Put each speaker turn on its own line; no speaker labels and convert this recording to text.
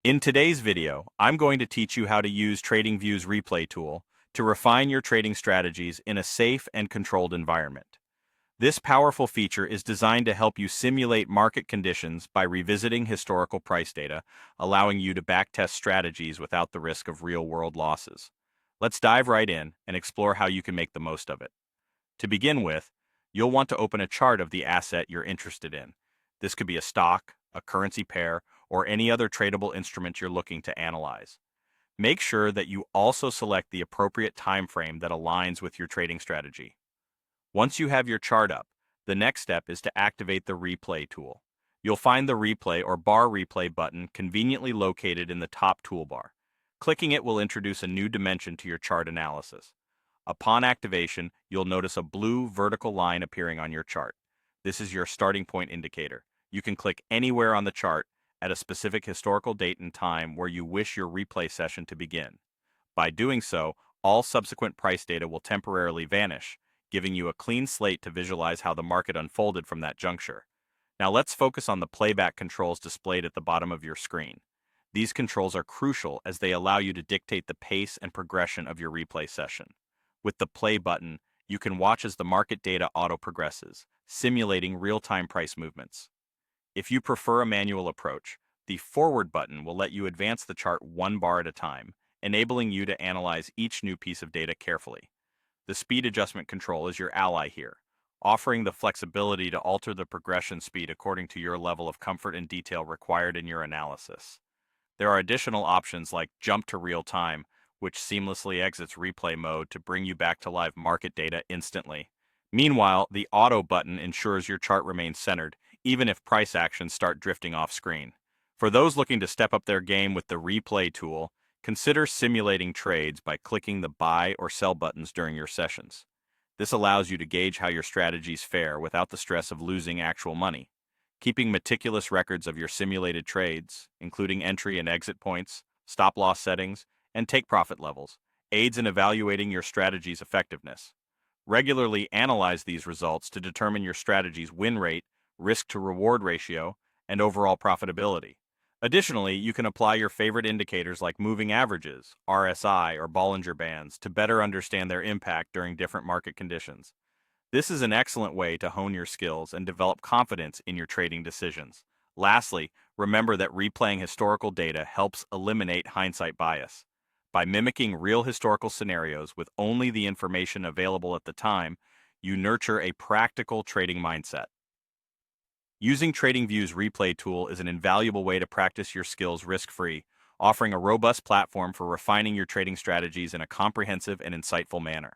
In today's video, I'm going to teach you how to use TradingView's replay tool to refine your trading strategies in a safe and controlled environment. This powerful feature is designed to help you simulate market conditions by revisiting historical price data, allowing you to backtest strategies without the risk of real-world losses. Let's dive right in and explore how you can make the most of it. To begin with, you'll want to open a chart of the asset you're interested in. This could be a stock, a currency pair, or any other tradable instrument you're looking to analyze. Make sure that you also select the appropriate time frame that aligns with your trading strategy. Once you have your chart up, the next step is to activate the replay tool. You'll find the replay or bar replay button conveniently located in the top toolbar. Clicking it will introduce a new dimension to your chart analysis. Upon activation, you'll notice a blue vertical line appearing on your chart. This is your starting point indicator. You can click anywhere on the chart at a specific historical date and time where you wish your replay session to begin. By doing so, all subsequent price data will temporarily vanish, giving you a clean slate to visualize how the market unfolded from that juncture. Now let's focus on the playback controls displayed at the bottom of your screen. These controls are crucial as they allow you to dictate the pace and progression of your replay session. With the play button, you can watch as the market data auto-progresses, simulating real-time price movements. If you prefer a manual approach, the forward button will let you advance the chart one bar at a time, enabling you to analyze each new piece of data carefully. The speed adjustment control is your ally here, offering the flexibility to alter the progression speed according to your level of comfort and detail required in your analysis. There are additional options like jump to real time, which seamlessly exits replay mode to bring you back to live market data instantly. Meanwhile, the auto button ensures your chart remains centered, even if price actions start drifting off screen. For those looking to step up their game with the replay tool, consider simulating trades by clicking the buy or sell buttons during your sessions. This allows you to gauge how your strategies fare without the stress of losing actual money. Keeping meticulous records of your simulated trades, including entry and exit points, stop-loss settings, and take-profit levels, aids in evaluating your strategy's effectiveness. Regularly analyze these results to determine your strategy's win rate, risk-to-reward ratio, and overall profitability. Additionally, you can apply your favorite indicators like moving averages, RSI, or Bollinger Bands to better understand their impact during different market conditions. This is an excellent way to hone your skills and develop confidence in your trading decisions. Lastly, remember that replaying historical data helps eliminate hindsight bias. By mimicking real historical scenarios with only the information available at the time, you nurture a practical trading mindset. Using TradingView's replay tool is an invaluable way to practice your skills risk-free, offering a robust platform for refining your trading strategies in a comprehensive and insightful manner.